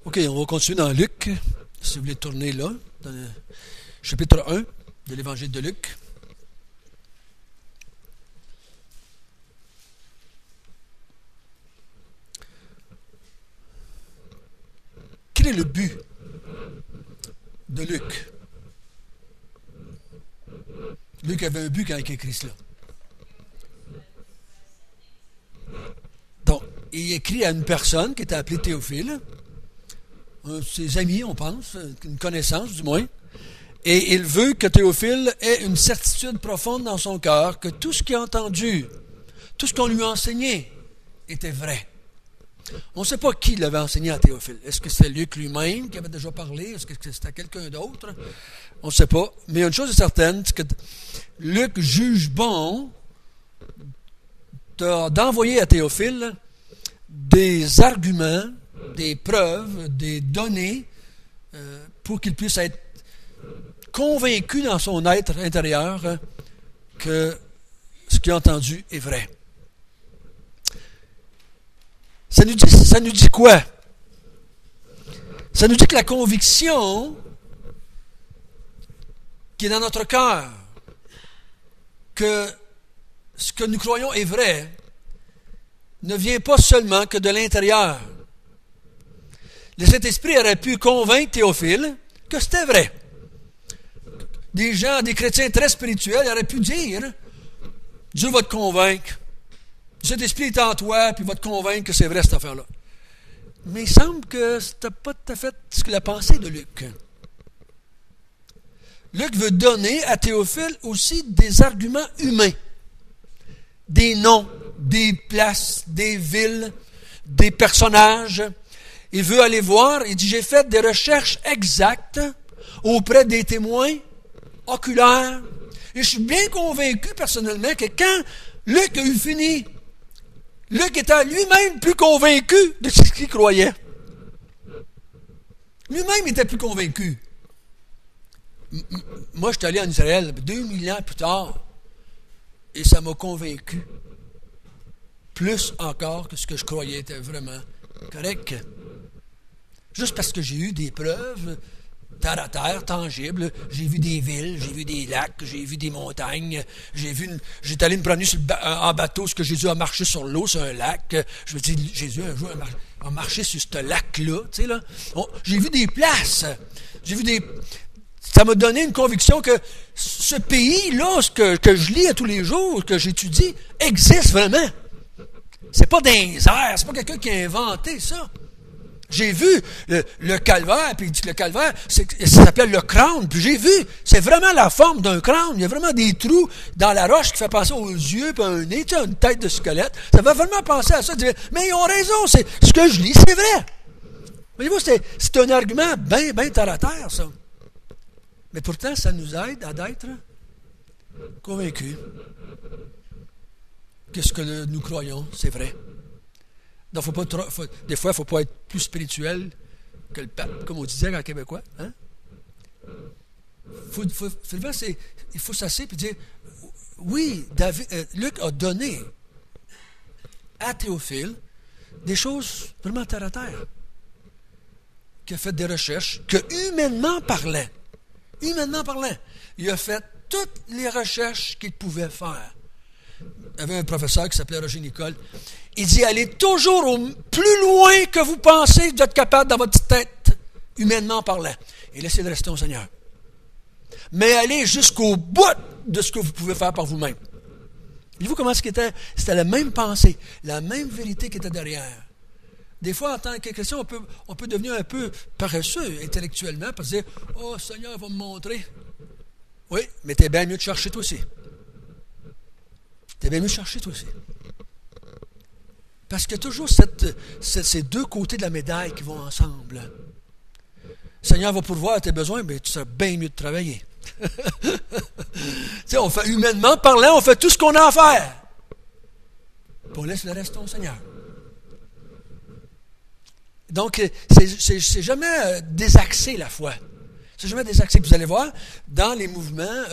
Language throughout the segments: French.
OK, on va continuer dans Luc, si vous voulez tourner là, dans le chapitre 1 de l'Évangile de Luc. Quel est le but de Luc? Luc avait un but quand il a écrit cela. Donc, il écrit à une personne qui était appelée Théophile, un de ses amis, on pense, une connaissance du moins, et il veut que Théophile ait une certitude profonde dans son cœur que tout ce qu'il a entendu, tout ce qu'on lui a enseigné, était vrai. On ne sait pas qui l'avait enseigné à Théophile. Est-ce que c'est Luc lui-même qui avait déjà parlé? Est-ce que c'était quelqu'un d'autre? On ne sait pas. Mais une chose est certaine, c'est que Luc juge bon d'envoyer à Théophile des arguments, des preuves, des données pour qu'il puisse être convaincu dans son être intérieur que ce qu'il a entendu est vrai. Ça nous dit quoi? Ça nous dit que la conviction qui est dans notre cœur, que ce que nous croyons est vrai, ne vient pas seulement que de l'intérieur. Le Saint-Esprit aurait pu convaincre Théophile que c'était vrai. Des gens, des chrétiens très spirituels, auraient pu dire « Dieu va te convaincre. Le Saint-Esprit est en toi, puis va te convaincre que c'est vrai cette affaire-là. » Mais il semble que ce n'était pas tout à fait ce que la pensée de Luc. Luc veut donner à Théophile aussi des arguments humains. Des noms, des places, des villes, des personnages. Il veut aller voir, il dit, j'ai fait des recherches exactes auprès des témoins oculaires. Et je suis bien convaincu personnellement que quand Luc a eu fini, Luc était lui-même plus convaincu de ce qu'il croyait. Lui-même était plus convaincu. Moi, je suis allé en Israël 2000 ans plus tard et ça m'a convaincu. Plus encore que ce que je croyais était vraiment correct. Juste parce que j'ai eu des preuves terre à terre, tangibles. J'ai vu des villes, j'ai vu des lacs, j'ai vu des montagnes. J'étais allé me promener en bateau, ce que Jésus a marché sur l'eau, sur un lac. Je me dis, Jésus un jour a marché sur ce lac-là. Tu sais, là. J'ai vu des places. Ça m'a donné une conviction que ce pays-là, que je lis à tous les jours, que j'étudie, existe vraiment. C'est pas des airs, c'est pas quelqu'un qui a inventé ça. J'ai vu le calvaire, puis il dit que le calvaire, ça s'appelle le crâne, puis j'ai vu, c'est vraiment la forme d'un crâne. Il y a vraiment des trous dans la roche qui fait penser aux yeux, puis un nez, une tête de squelette. Ça va vraiment penser à ça. Mais ils ont raison, c'est ce que je lis, c'est vrai. Voyez-vous, c'est un argument bien terre à terre, ça. Mais pourtant, ça nous aide à d'être convaincus que ce que nous croyons, c'est vrai. Donc, des fois, il ne faut pas être plus spirituel que le pape, comme on disait en québécois. Hein? Il faut s'asseoir et dire, oui, Luc a donné à Théophile des choses vraiment terre à terre, qui a fait des recherches, que humainement parlant, il a fait toutes les recherches qu'il pouvait faire. Il y avait un professeur qui s'appelait Roger Nicole. Il dit, allez toujours plus loin que vous pensez d'être capable dans votre tête, humainement parlant. Et laissez de rester au Seigneur. Mais allez jusqu'au bout de ce que vous pouvez faire par vous-même. Voyez-vous comment c'était la même pensée, la même vérité qui était derrière. Des fois, en tant que chrétien, on peut devenir un peu paresseux intellectuellement, parce que dire, oh, Seigneur va me montrer. Oui, mais t'es bien mieux de chercher toi aussi. Parce qu'il y a toujours ces deux côtés de la médaille qui vont ensemble. Le Seigneur va pourvoir à tes besoins, mais tu seras bien mieux de travailler. Humainement parlant, on fait tout ce qu'on a à faire. Puis on laisse le reste au Seigneur. Donc, c'est jamais désaxé la foi. C'est jamais désaxé. Vous allez voir, dans les mouvements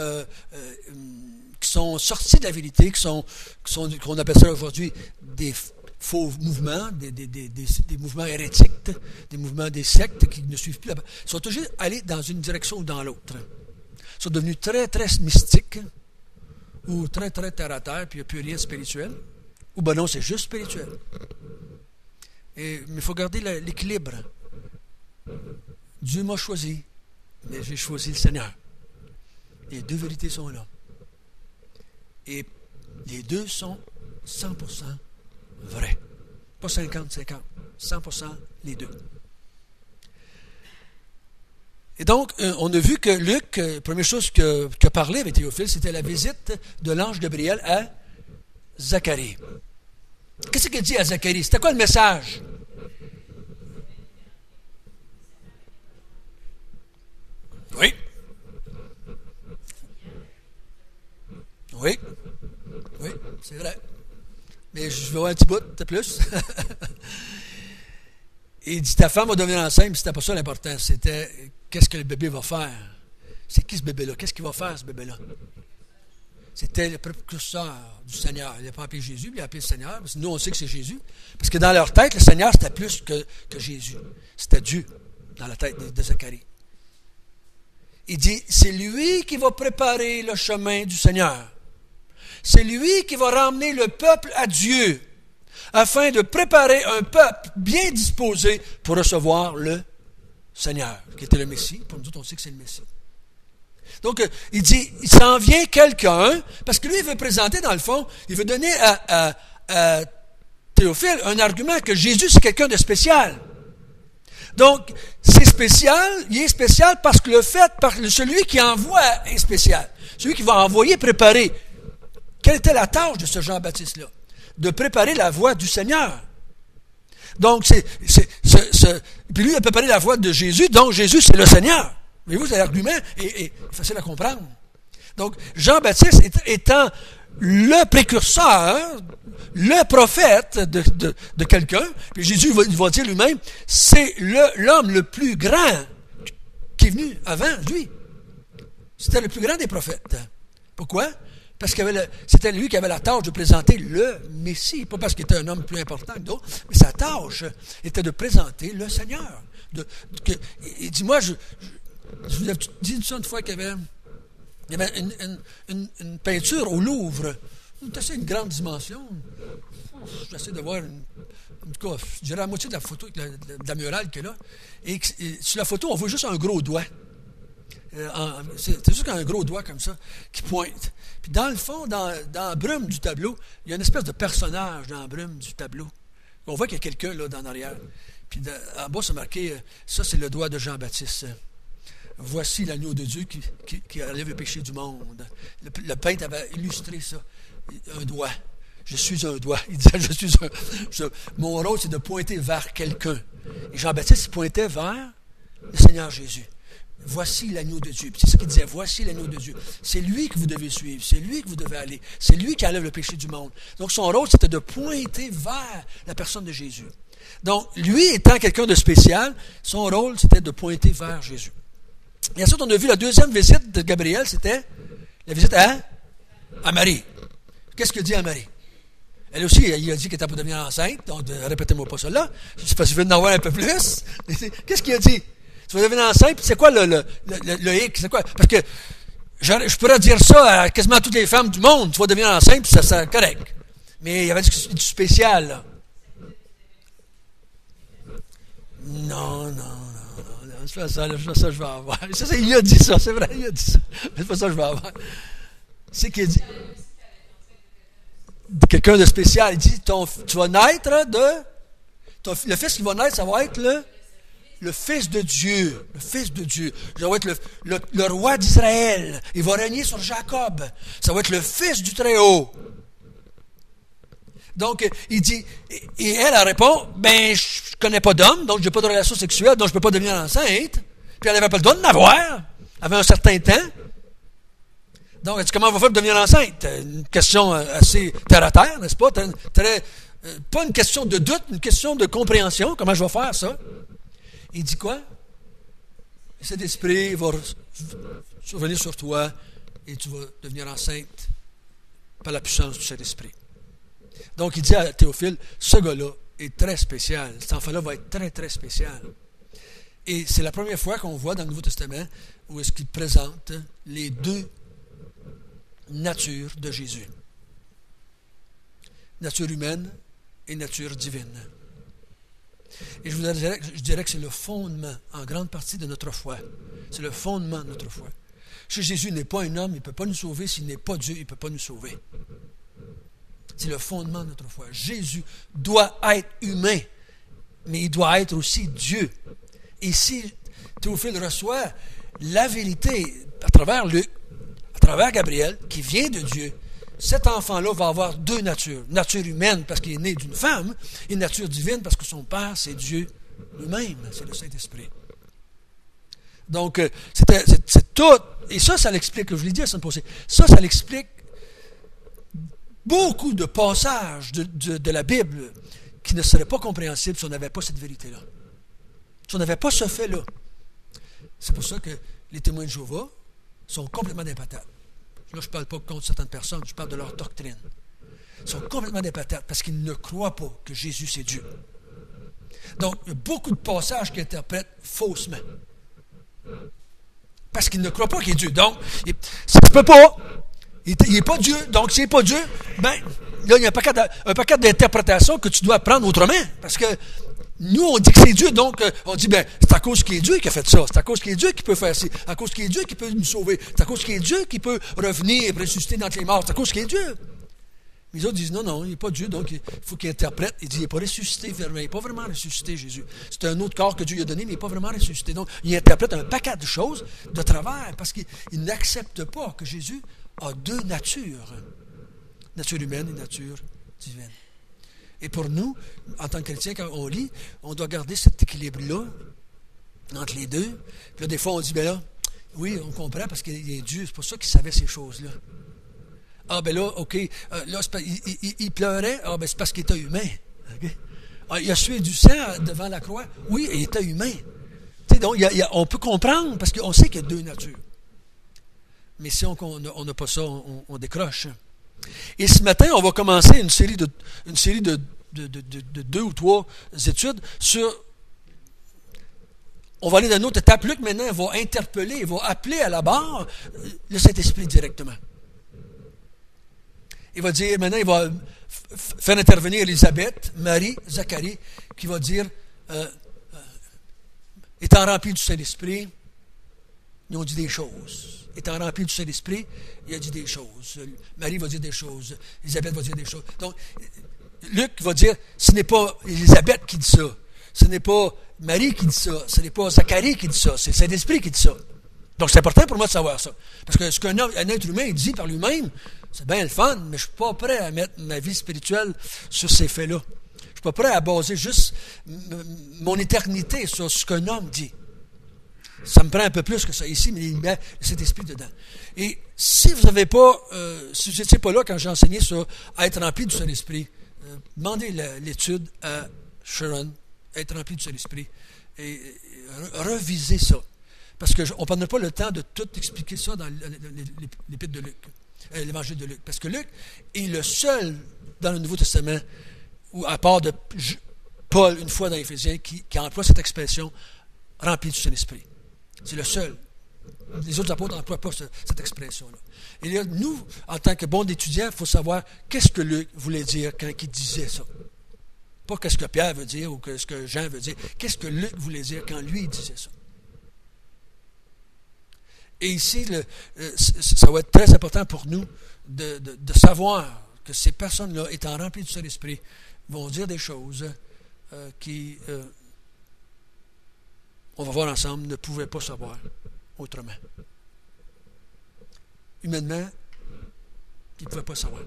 qui sont sortis de la vérité, qu'on appelle ça aujourd'hui des faux mouvements, des mouvements hérétiques, des mouvements des sectes qui ne suivent plus la... Ils sont toujours allés dans une direction ou dans l'autre. Ils sont devenus très, très mystiques, ou très, très terre-à-terre, puis il n'y a plus rien de spirituel. Ou ben non, c'est juste spirituel. Mais il faut garder l'équilibre. Dieu m'a choisi, mais j'ai choisi le Seigneur. Les deux vérités sont là. Et les deux sont 100% vrais. Pas 50-50. 100% les deux. Et donc, on a vu que Luc, la première chose qu'a parlé avec Théophile, c'était la visite de l'ange Gabriel à Zacharie. Qu'est-ce qu'il dit à Zacharie? C'était quoi le message? Oui. Oui. Oui, c'est vrai. Mais je vais avoir un petit bout de plus. Et il dit, ta femme va devenir enceinte, mais c'était pas ça l'important. C'était, qu'est-ce que le bébé va faire? C'est qui ce bébé-là? Qu'est-ce qu'il va faire, ce bébé-là? C'était le précurseur du Seigneur. Il n'a pas appelé Jésus, mais il a appelé le Seigneur. Parce que nous, on sait que c'est Jésus. Parce que dans leur tête, le Seigneur, c'était plus que Jésus. C'était Dieu, dans la tête de Zacharie. Il dit, c'est lui qui va préparer le chemin du Seigneur. C'est lui qui va ramener le peuple à Dieu, afin de préparer un peuple bien disposé pour recevoir le Seigneur, qui était le Messie. Pour nous autres, on sait que c'est le Messie. Donc, il dit, il s'en vient quelqu'un, parce que lui, il veut présenter, dans le fond, il veut donner à Théophile un argument que Jésus, c'est quelqu'un de spécial. Donc, c'est spécial, il est spécial parce que celui qui envoie est spécial. Celui qui va envoyer, préparer. Quelle était la tâche de ce Jean-Baptiste-là? De préparer la voie du Seigneur. Donc, puis lui, il a préparé la voie de Jésus, donc Jésus, c'est le Seigneur. Voyez-vous, l'argument est facile à comprendre. Donc, Jean-Baptiste étant le précurseur, le prophète de quelqu'un, puis Jésus il va dire lui-même, c'est l'homme le plus grand qui est venu avant lui. C'était le plus grand des prophètes. Pourquoi? Parce que c'était lui qui avait la tâche de présenter le Messie, pas parce qu'il était un homme plus important que d'autres, mais sa tâche était de présenter le Seigneur. Il dit, moi, je vous ai dit ça une fois qu'il y avait une peinture au Louvre, une grande dimension. J'essaie de voir, en tout cas, je dirais la moitié de la photo, de la murale qu'il y a là. Et sur la photo, on voit juste un gros doigt. C'est juste un gros doigt comme ça qui pointe. Puis dans le fond, dans la brume du tableau, il y a une espèce de personnage dans la brume du tableau. On voit qu'il y a quelqu'un là dans l'arrière. Puis en bas, c'est marqué, ça c'est le doigt de Jean-Baptiste. Voici l'agneau de Dieu qui enlève le péché du monde. Le peintre avait illustré ça. Un doigt. Je suis un doigt. Il disait, mon rôle, c'est de pointer vers quelqu'un. Et Jean-Baptiste, il pointait vers le Seigneur Jésus. Voici l'agneau de Dieu. C'est ce qu'il disait, voici l'agneau de Dieu. C'est lui que vous devez suivre, c'est lui que vous devez aller. C'est lui qui enlève le péché du monde. Donc son rôle, c'était de pointer vers la personne de Jésus. Donc, lui étant quelqu'un de spécial, son rôle, c'était de pointer vers Jésus. Et ensuite, on a vu la deuxième visite de Gabriel, c'était la visite à Marie. Qu'est-ce qu'il dit à Marie? Elle aussi, il a dit qu'elle n'était pas devenue enceinte, donc répétez-moi pas ça là. Je sais pas si je veux en avoir un peu plus. Qu'est-ce qu'il a dit? Tu vas devenir enceinte, puis c'est quoi le hic? C'est quoi? Parce que je pourrais dire ça à quasiment toutes les femmes du monde, tu vas devenir enceinte, puis ça c'est correct. Mais il y avait du spécial, là. Non, c'est pas ça, je vais avoir. Il a dit ça, c'est vrai, il a dit ça. C'est pas ça que je vais avoir. C'est qu'il dit quelqu'un de spécial. Il dit, tu vas naître le fils qui va naître, ça va être le Fils de Dieu. Le Fils de Dieu. Ça va être le roi d'Israël. Il va régner sur Jacob. Ça va être le Fils du Très-Haut. Donc, il dit, et elle répond, je connais pas d'homme, donc j'ai pas de relation sexuelle, donc je peux pas devenir enceinte. Puis elle n'avait pas le droit de l'avoir. Elle avait un certain temps. Donc, elle dit, comment on va faire pour devenir enceinte? Une question assez terre-à-terre, n'est-ce pas? Pas une question de doute, une question de compréhension. Comment je vais faire ça? Il dit quoi? Cet esprit va survenir sur toi et tu vas devenir enceinte par la puissance du Saint-Esprit. Donc, il dit à Théophile, ce gars-là est très spécial. Cet enfant-là va être très, très spécial. Et c'est la première fois qu'on voit dans le Nouveau Testament où est-ce qu'il présente les deux natures de Jésus. Nature humaine et nature divine. Et je dirais que c'est le fondement, en grande partie, de notre foi. C'est le fondement de notre foi. Si Jésus n'est pas un homme, il ne peut pas nous sauver. S'il n'est pas Dieu, il ne peut pas nous sauver. C'est le fondement de notre foi. Jésus doit être humain, mais il doit être aussi Dieu. Et si Théophile reçoit la vérité à travers Luc, à travers Gabriel, qui vient de Dieu, cet enfant-là va avoir deux natures. Nature humaine parce qu'il est né d'une femme, et nature divine parce que son père, c'est Dieu lui-même, c'est le Saint-Esprit. Donc, c'est tout. Et ça l'explique, je l'ai dit la semaine passée, ça l'explique beaucoup de passages de la Bible qui ne seraient pas compréhensibles si on n'avait pas cette vérité-là. Si on n'avait pas ce fait-là. C'est pour ça que les témoins de Jéhovah sont complètement des patates. Là, je ne parle pas contre certaines personnes, je parle de leur doctrine. Ils sont complètement des patates parce qu'ils ne croient pas que Jésus, c'est Dieu. Donc, il y a beaucoup de passages qui interprètent faussement. Parce qu'ils ne croient pas qu'il est Dieu. Donc, ça ne peut pas. Il n'est pas Dieu. Donc, s'il n'est pas Dieu, ben, là, il y a un paquet d'interprétations que tu dois prendre autrement. Parce que nous, on dit que c'est Dieu, donc on dit, ben, c'est à cause qu'il est Dieu qui a fait ça. C'est à cause qu'il est Dieu qui peut faire ça. C'est à cause qu'il est Dieu qui peut nous sauver. C'est à cause qu'il est Dieu qui peut revenir et ressusciter d'entre les morts. C'est à cause qu'il est Dieu. Mais les autres disent, non, il n'est pas Dieu, donc il faut qu'il interprète. Il dit, il n'est pas ressuscité, il n'est pas vraiment ressuscité, Jésus. C'est un autre corps que Dieu lui a donné, mais il n'est pas vraiment ressuscité. Donc, il interprète un paquet de choses de travers, parce qu'il n'accepte pas que Jésus a deux natures. Nature humaine et nature divine. Et pour nous, en tant que chrétiens, quand on lit, on doit garder cet équilibre-là entre les deux. Puis là, des fois, on dit, ben là, oui, on comprend parce qu'il est Dieu. C'est pour ça qu'il savait ces choses-là. Ah, ben là, OK, là, il pleurait. Ah, ben c'est parce qu'il était humain. Okay? Ah, il a sué du sang devant la croix. Oui, il était humain. Donc, on peut comprendre parce qu'on sait qu'il y a deux natures. Mais si on n'a pas ça, on décroche. Et ce matin, on va commencer une série de 2 ou 3 études sur... On va aller dans une autre étape. Luc, maintenant, il va interpeller, il va appeler à la barre le Saint-Esprit directement. Il va dire, maintenant, il va faire intervenir Élisabeth, Marie, Zacharie, qui va dire, étant rempli du Saint-Esprit, ils ont dit des choses. Étant rempli du Saint-Esprit, il a dit des choses. Marie va dire des choses. Élisabeth va dire des choses. Donc, Luc va dire, ce n'est pas Élisabeth qui dit ça. Ce n'est pas Marie qui dit ça. Ce n'est pas Zacharie qui dit ça. C'est le Saint-Esprit qui dit ça. Donc, c'est important pour moi de savoir ça. Parce que ce qu'un être humain il dit par lui-même, c'est bien le fun, mais je ne suis pas prêt à mettre ma vie spirituelle sur ces faits-là. Je ne suis pas prêt à baser juste mon éternité sur ce qu'un homme dit. Ça me prend un peu plus que ça ici, mais il met cet esprit dedans. Et si vous n'avez pas, si vous n'étiez pas là quand j'ai enseigné sur être rempli du Saint-Esprit, demandez l'étude à Sharon, être rempli du Saint-Esprit, et revisez ça. Parce qu'on ne prendra pas le temps de tout expliquer ça dans l'épître de Luc, l'évangile de Luc. Parce que Luc est le seul dans le Nouveau Testament, où, à part de Paul, une fois dans Éphésiens, qui emploie cette expression rempli du Saint-Esprit. C'est le seul. Les autres apôtres n'emploient pas cette expression-là. Et là, nous, en tant que bons étudiants, il faut savoir qu'est-ce que Luc voulait dire quand il disait ça. Pas qu'est-ce que Pierre veut dire ou qu'est-ce que Jean veut dire. Qu'est-ce que Luc voulait dire quand lui disait ça. Et ici, ça va être très important pour nous de savoir que ces personnes-là, étant remplies du Saint-Esprit, vont dire des choses qui... on va voir ensemble, ne pouvaient pas savoir autrement. Humainement, ils ne pouvaient pas savoir.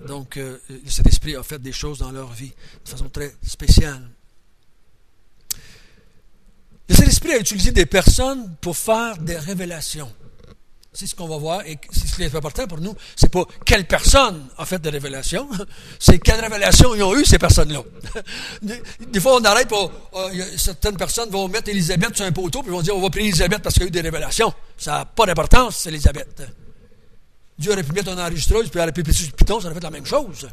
Donc, cet esprit a fait des choses dans leur vie de façon très spéciale. Le Saint-Esprit a utilisé des personnes pour faire des révélations. C'est ce qu'on va voir, et ce qui est important pour nous, c'est pas quelle personne a fait des révélations, c'est quelles révélations ils ont eu, ces personnes-là. Des fois, on arrête pour... certaines personnes vont mettre Élisabeth sur un poteau, puis ils vont dire, on va prier Élisabeth parce qu'il y a eu des révélations. Ça n'a pas d'importance, c'est Élisabeth. Dieu aurait pu mettre une enregistreuse, puis il aurait pu péter sur le piton, ça aurait fait la même chose.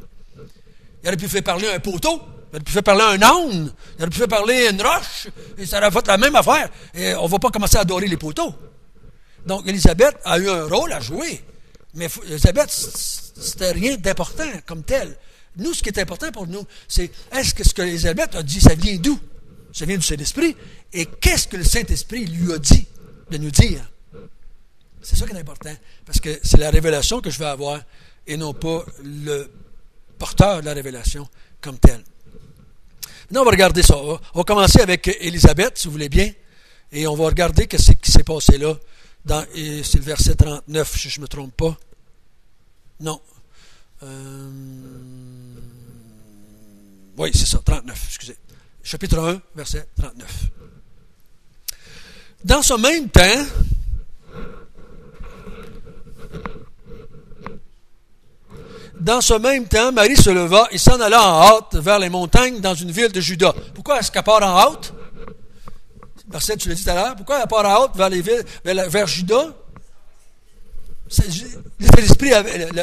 Il aurait pu faire parler un poteau, il aurait pu faire parler un âne, il aurait pu faire parler une roche, et ça aurait fait la même affaire. Et on ne va pas commencer à adorer les poteaux. Donc, Élisabeth a eu un rôle à jouer. Mais Élisabeth, c'était rien d'important comme tel. Nous, ce qui est important pour nous, c'est est-ce que ce que Élisabeth a dit, ça vient d'où? Ça vient du Saint-Esprit. Et qu'est-ce que le Saint-Esprit lui a dit de nous dire? C'est ça qui est important. Parce que c'est la révélation que je vais avoir et non pas le porteur de la révélation comme tel. Maintenant, on va regarder ça. On va commencer avec Élisabeth, si vous voulez bien. Et on va regarder ce qui s'est passé là. C'est le verset 39, si je ne me trompe pas. Non. Oui, c'est ça, 39, excusez. Chapitre 1, verset 39. Dans ce même temps, Marie se leva et s'en alla en hâte vers les montagnes dans une ville de Juda. Pourquoi est-ce qu'elle part en hâte? Marcel, tu l'as dit tout à l'heure. Pourquoi elle part en hâte vers les villes, vers Juda?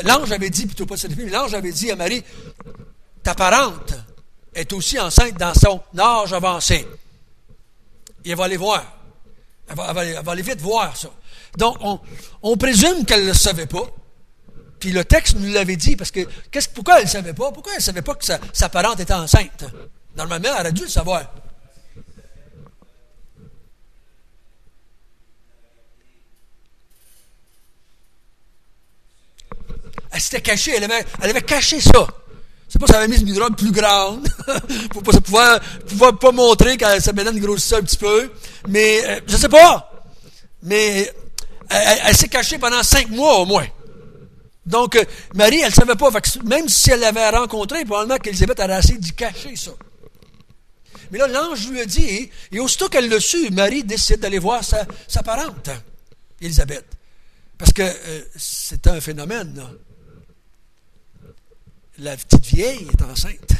L'ange avait dit, plutôt pas Saint-Esprit, mais l'ange avait dit à Marie, ta parente est aussi enceinte dans son âge avancé. Et elle va aller voir. Elle va aller vite voir ça. Donc, on présume qu'elle ne le savait pas. Puis le texte nous l'avait dit, parce que pourquoi elle ne savait pas? Pourquoi elle ne savait pas que sa parente était enceinte? Normalement, elle aurait dû le savoir. Elle s'était cachée, elle avait caché ça. C'est pas si elle avait mis une robe plus grande pour pouvoir pas montrer quand sa bédaine grossissait un petit peu. Mais, je sais pas. Mais, elle s'est cachée pendant 5 mois au moins. Donc, Marie, elle savait pas. Même si elle l'avait rencontré, probablement qu'Élisabeth aurait essayé d'y cacher ça. Mais là, l'ange lui a dit, et aussitôt qu'elle l'a su, Marie décide d'aller voir sa parente, Élisabeth. Parce que c'est un phénomène, là. La petite vieille est enceinte.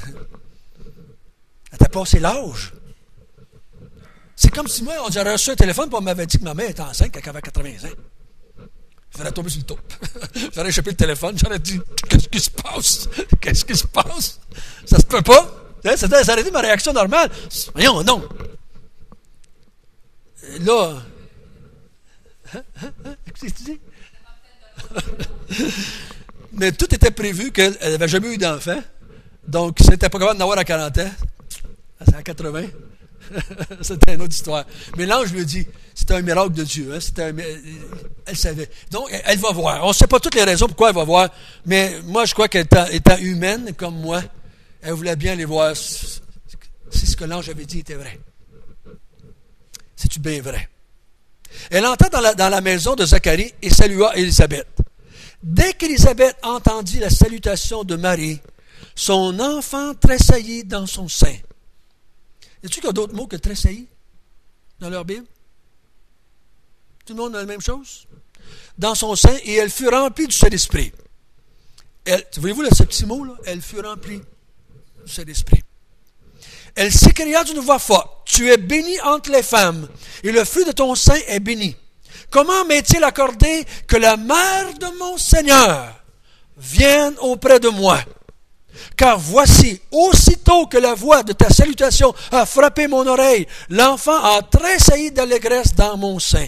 Elle t'a passé l'âge. C'est comme si moi, j'aurais reçu un téléphone et on m'avait dit que ma mère était enceinte quand elle avait 80 ans. J'aurais tombé sur le top. J'aurais échappé le téléphone, j'aurais dit, qu'est-ce qui se passe? Qu'est-ce qui se passe? Ça se peut pas. Ça aurait été ma réaction normale. Voyons, non. Et là, qu'est-ce que tu dis? Mais tout était prévu qu'elle n'avait jamais eu d'enfant. Donc, si elle n'était pas capable d'en avoir à 40 ans, à 80, c'était une autre histoire. Mais l'ange lui a dit, c'était un miracle de Dieu. Hein, elle savait. Donc, elle va voir. On ne sait pas toutes les raisons pourquoi elle va voir, mais moi, je crois qu'elle étant humaine comme moi, elle voulait bien aller voir si ce que l'ange avait dit était vrai. C'est-tu bien vrai? Elle entra dans la maison de Zacharie et salua Élisabeth. Dès qu'Élisabeth entendit la salutation de Marie, son enfant tressaillit dans son sein. Y a-t-il qu'il y a d'autres mots que tressaillit dans leur Bible? Tout le monde a la même chose? Dans son sein, et elle fut remplie du Saint-Esprit. Voyez-vous ce petit mot-là? Elle fut remplie du Saint-Esprit. Elle s'écria d'une voix forte, « Tu es bénie entre les femmes, et le fruit de ton sein est béni. Comment m'est-il accordé que la mère de mon Seigneur vienne auprès de moi? Car voici, aussitôt que la voix de ta salutation a frappé mon oreille, l'enfant a tressailli d'allégresse dans mon sein.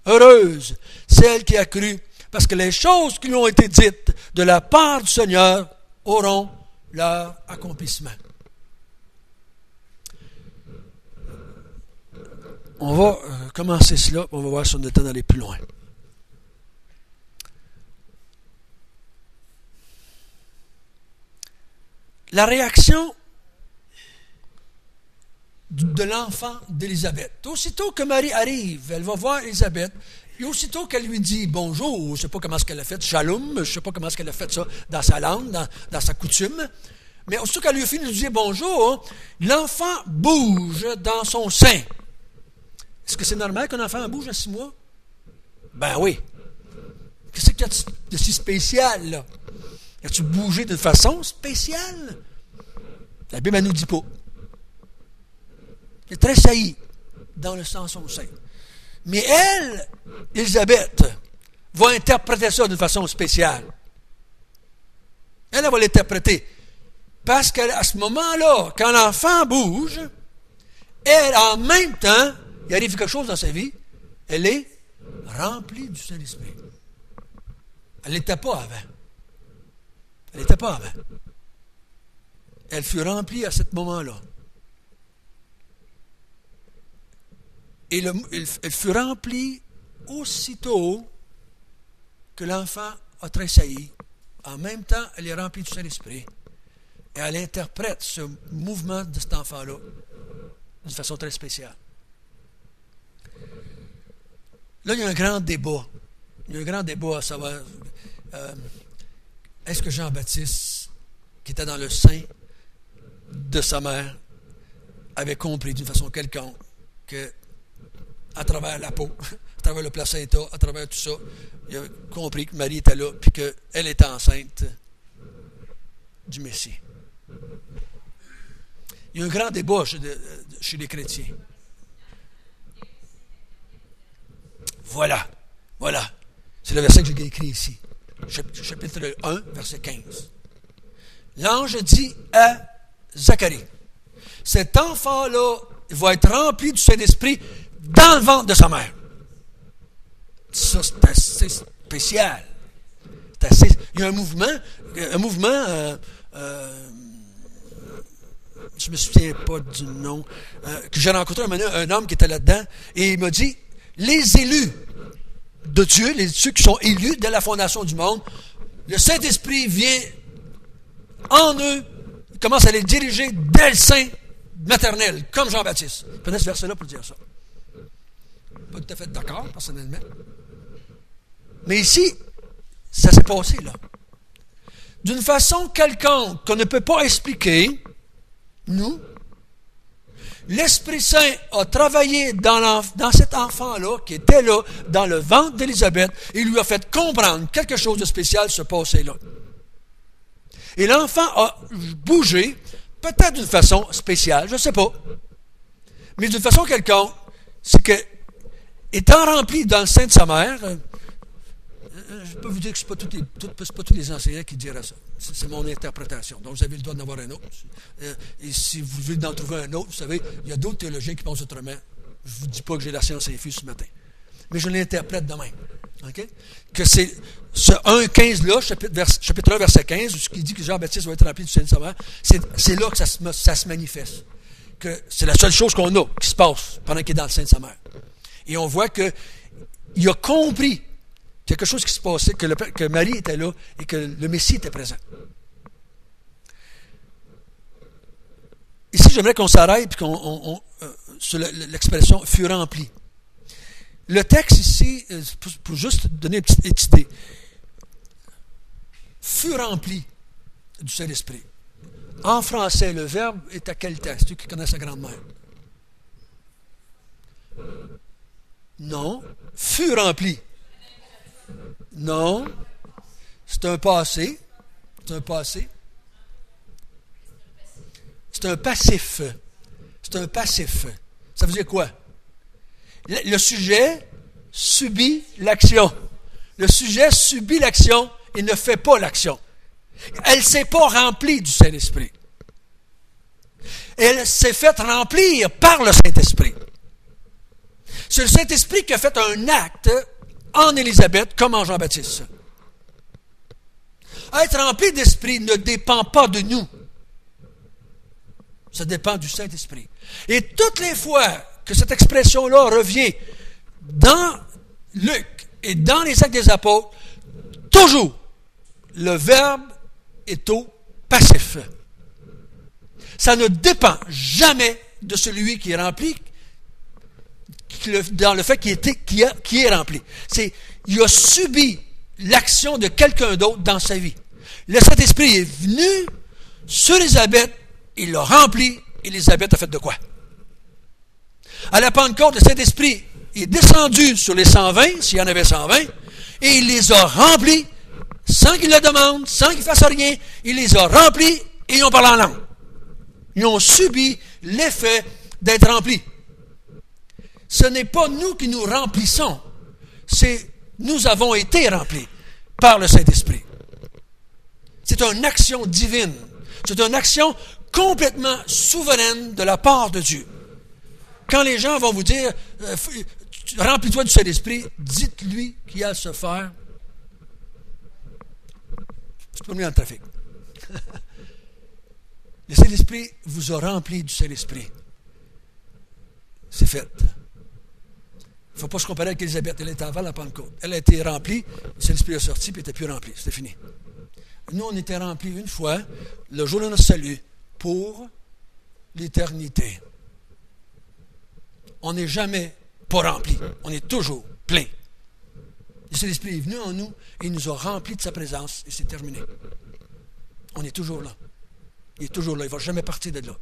Heureuse celle qui a cru, parce que les choses qui lui ont été dites de la part du Seigneur auront leur accomplissement. » On va commencer cela, on va voir si on a le temps d'aller plus loin. La réaction de l'enfant d'Élisabeth. Aussitôt que Marie arrive, elle va voir Élisabeth, et aussitôt qu'elle lui dit bonjour, je ne sais pas comment est-ce qu'elle a fait, shalom, je ne sais pas comment est-ce qu'elle a fait ça dans sa langue, dans sa coutume, mais aussitôt qu'elle lui a fini de dire bonjour, l'enfant bouge dans son sein. Est-ce que c'est normal qu'un enfant bouge à 6 mois? Ben oui. Qu'est-ce qu'il y a de si spécial, là? As-tu bougé de façon spéciale? La Bible ne nous dit pas. Il est tressailli dans son sein. Mais elle, Élisabeth, va interpréter ça d'une façon spéciale. Elle va l'interpréter. Parce qu'à ce moment-là, quand l'enfant bouge, elle, en même temps, il arrive quelque chose dans sa vie, elle est remplie du Saint-Esprit. Elle n'était pas avant. Elle n'était pas avant. Elle fut remplie à ce moment-là. Et elle fut remplie aussitôt que l'enfant a tressailli. En même temps, elle est remplie du Saint-Esprit. Et elle interprète ce mouvement de cet enfant-là d'une façon très spéciale. Là, il y a un grand débat. Il y a un grand débat à savoir, est-ce que Jean-Baptiste, qui était dans le sein de sa mère, avait compris d'une façon quelconque que, à travers la peau, à travers le placenta, à travers tout ça, il a compris que Marie était là, puis qu'elle était enceinte du Messie. Il y a un grand débat chez les chrétiens. Voilà. C'est le verset que j'ai écrit ici. Chapitre 1, verset 15. L'ange dit à Zacharie, cet enfant-là va être rempli du Saint-Esprit dans le ventre de sa mère. Ça, c'est assez spécial. Il y a un mouvement, je ne me souviens pas du nom, que j'ai rencontré un homme qui était là-dedans, et il m'a dit, les élus de Dieu, ceux qui sont élus dès la fondation du monde, le Saint-Esprit vient en eux, il commence à les diriger dès le sein maternel, comme Jean-Baptiste. Je prenais ce verset-là pour dire ça. Pas tout à fait d'accord, personnellement. Mais ici, ça s'est passé, là. D'une façon quelconque qu'on ne peut pas expliquer, nous, l'Esprit Saint a travaillé dans cet enfant-là, qui était là, dans le ventre d'Élisabeth, et lui a fait comprendre quelque chose de spécial se passait là. Et l'enfant a bougé, peut-être d'une façon spéciale, je ne sais pas, mais d'une façon quelconque, c'est que, étant rempli dans le sein de sa mère, je peux vous dire que ce n'est pas tous les enseignants qui diraient ça. C'est mon interprétation. Donc, vous avez le droit d'en avoir un autre. Et si vous voulez en trouver un autre, vous savez, il y a d'autres théologiens qui pensent autrement. Je ne vous dis pas que j'ai la science infuse ce matin. Mais je l'interprète de même. Okay? Que c'est ce 1,15-là, chapitre 1, verset 15, ce qui dit que Jean-Baptiste va être rempli du Saint-Esprit, c'est là que ça se manifeste. Que c'est la seule chose qu'on a qui se passe pendant qu'il est dans le sein de sa mère. Et on voit qu'il a compris quelque chose qui se passait, que Marie était là et que le Messie était présent. Ici, j'aimerais qu'on s'arrête et sur l'expression « fut rempli ». Le texte ici, pour juste donner une petite idée, « fut rempli » du Saint-Esprit. En français, le verbe est à quel temps? C'est ceux qui connaissent sa grand-mère. Non. « Fut rempli ». Non, c'est un passé. C'est un passé. C'est un passif. C'est un passif. Ça veut dire quoi? Le sujet subit l'action. Le sujet subit l'action et ne fait pas l'action. Elle ne s'est pas remplie du Saint-Esprit. Elle s'est faite remplir par le Saint-Esprit. C'est le Saint-Esprit qui a fait un acte en Élisabeth comme en Jean-Baptiste. Être rempli d'esprit ne dépend pas de nous. Ça dépend du Saint-Esprit. Et toutes les fois que cette expression-là revient dans Luc et dans les Actes des Apôtres, toujours, le verbe est au passif. Ça ne dépend jamais de celui qui est rempli, dans le fait qui est rempli. Il a subi l'action de quelqu'un d'autre dans sa vie. Le Saint-Esprit est venu sur Élisabeth, il l'a rempli, et Élisabeth a fait de quoi? À la Pentecôte, le Saint-Esprit est descendu sur les 120, s'il y en avait 120, et il les a remplis, sans qu'il le demande, sans qu'il fasse rien, il les a remplis, et ils ont parlé en langue. Ils ont subi l'effet d'être remplis. Ce n'est pas nous qui nous remplissons, c'est nous avons été remplis par le Saint-Esprit. C'est une action divine. C'est une action complètement souveraine de la part de Dieu. Quand les gens vont vous dire « Remplis-toi du Saint-Esprit », dites-lui qu'il a à se faire. C'est pas mis dans le trafic. Le Saint-Esprit vous a rempli du Saint-Esprit. C'est fait. Il ne faut pas se comparer avec Élisabeth. Elle était avant la Pentecôte. Elle a été remplie, le Saint-Esprit est sorti, puis elle n'était plus rempli. C'était fini. Nous, on était remplis une fois, le jour de notre salut, pour l'éternité. On n'est jamais pas rempli. On est toujours plein. Le Saint-Esprit est venu en nous et il nous a remplis de sa présence et c'est terminé. On est toujours là. Il est toujours là. Il ne va jamais partir de là.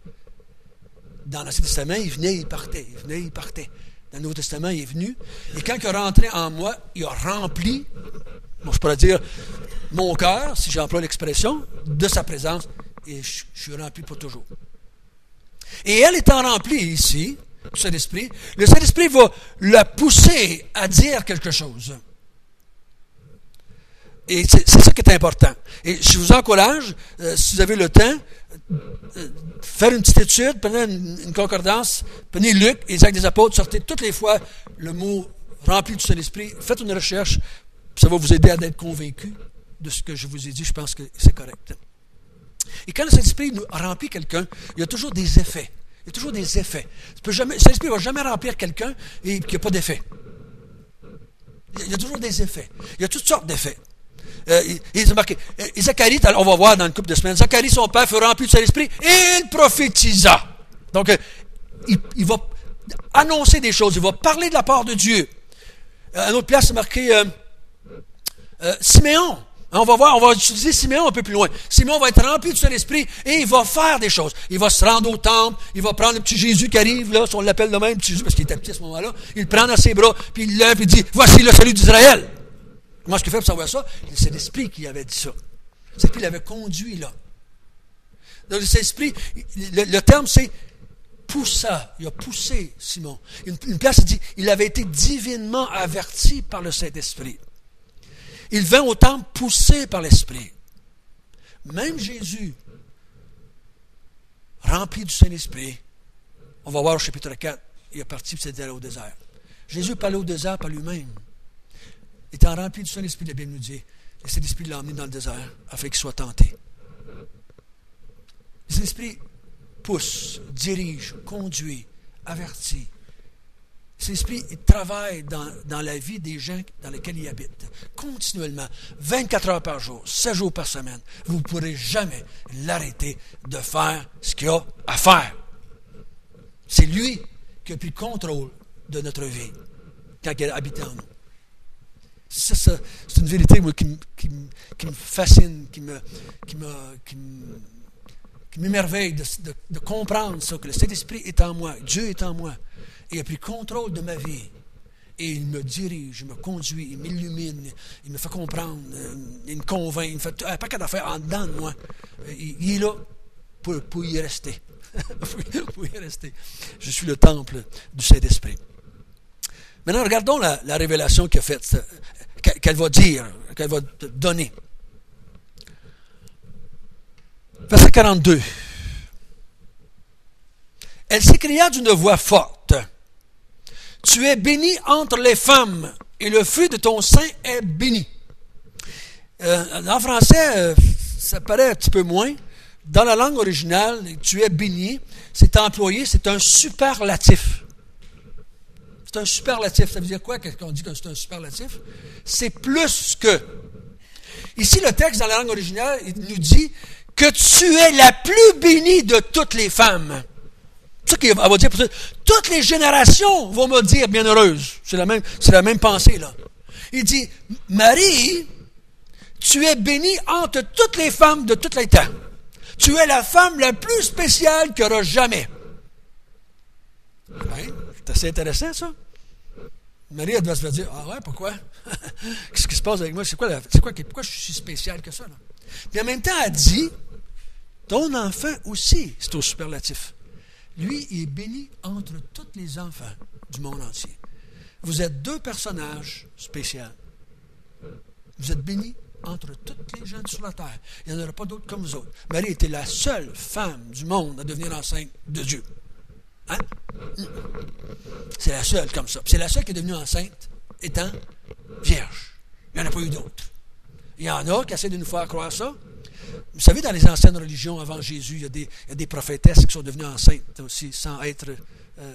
Dans l'Ancien Testament, il venait, il partait. Il venait, il partait. Dans le Nouveau Testament, il est venu. Et quand il est rentré en moi, il a rempli, bon, je pourrais dire, mon cœur, si j'emploie l'expression, de sa présence. Et je suis rempli pour toujours. Et elle étant remplie ici, du Saint-Esprit, le Saint-Esprit va la pousser à dire quelque chose. Et c'est ça qui est important. Et je vous encourage, si vous avez le temps, faire une petite étude, prenez une concordance, prenez Luc et les Actes des Apôtres, sortez toutes les fois le mot rempli du Saint-Esprit, faites une recherche, ça va vous aider à être convaincu de ce que je vous ai dit, je pense que c'est correct. Et quand le Saint-Esprit nous remplit quelqu'un, il y a toujours des effets. Il y a toujours des effets. Le Saint-Esprit ne va jamais remplir quelqu'un et qu'il n'y a pas d'effet. Il y a toujours des effets. Il y a toutes sortes d'effets. Il est marqué, Zacharie, on va voir dans une couple de semaines, Zacharie, son père, fut rempli du Saint-Esprit et il prophétisa. Donc, il va annoncer des choses, il va parler de la part de Dieu. À une autre place, c'est marqué Siméon. On va voir, on va utiliser Siméon un peu plus loin. Siméon va être rempli du Saint-Esprit et il va faire des choses. Il va se rendre au temple, il va prendre le petit Jésus qui arrive, là, si on l'appelle de même, petit Jésus, parce qu'il était petit à ce moment-là, il le prend dans ses bras, puis il lève et dit, voici le salut d'Israël. Comment est-ce qu'il fait pour savoir ça? C'est l'Esprit qui avait dit ça. C'est lui qui l'avait conduit là. Donc, c'est l'Esprit, le terme c'est poussa. Il a poussé Simon. Une place, il dit, il avait été divinement averti par le Saint-Esprit. Il vint au temple poussé par l'Esprit. Même Jésus, rempli du Saint-Esprit, on va voir au chapitre 4, il est parti et s'est allé au désert. Jésus parlait au désert par lui-même. Étant rempli du Saint-Esprit, la Bible nous dit, le Saint-Esprit l'a emmené dans le désert afin qu'il soit tenté. Le Saint-Esprit pousse, dirige, conduit, avertit. Le Saint-Esprit travaille dans la vie des gens dans lesquels il habite, continuellement, 24 heures par jour, 7 jours par semaine. Vous ne pourrez jamais l'arrêter de faire ce qu'il a à faire. C'est lui qui a pris le contrôle de notre vie quand il habite en nous. Ça, c'est une vérité moi, qui me fascine, qui m'émerveille de comprendre ça, que le Saint-Esprit est en moi, Dieu est en moi, et il a pris contrôle de ma vie, et il me dirige, il me conduit, il m'illumine, il me fait comprendre, il me convainc, il me fait un paquet d'affaires en dedans de moi. Il est là pour y rester. Pour y rester. Je suis le temple du Saint-Esprit. Maintenant, regardons la révélation qu'elle a faite, qu'elle va dire, qu'elle va donner. Verset 42. Elle s'écria d'une voix forte, « Tu es bénie entre les femmes, et le fruit de ton sein est béni. » En français, ça paraît un petit peu moins. Dans la langue originale, « Tu es béni », c'est employé, c'est un superlatif. C'est un superlatif. Ça veut dire quoi quand on dit que c'est un superlatif? C'est plus que. Ici, le texte dans la langue originale, il nous dit que tu es la plus bénie de toutes les femmes. C'est ça qu'il va dire pour ça. Toutes les générations vont me dire bienheureuse. C'est la même pensée, là. Il dit, Marie, tu es bénie entre toutes les femmes de tous les temps. Tu es la femme la plus spéciale qu'il n'y aura jamais. Ben, c'est assez intéressant, ça. Marie, elle doit se dire, ah ouais, pourquoi? Qu'est-ce qui se passe avec moi? Pourquoi je suis si spécial que ça, là? Puis en même temps, elle dit, ton enfant aussi, c'est au superlatif. Lui, il est béni entre tous les enfants du monde entier. Vous êtes deux personnages spéciaux. Vous êtes bénie entre toutes les gens sur la terre. Il n'y en aura pas d'autres comme vous autres. Marie était la seule femme du monde à devenir enceinte de Dieu. Hein? C'est la seule comme ça. C'est la seule qui est devenue enceinte étant vierge. Il n'y en a pas eu d'autres. Il y en a qui essaient de nous faire croire ça. Vous savez, dans les anciennes religions avant Jésus, il y a des prophétesses qui sont devenues enceintes aussi, sans être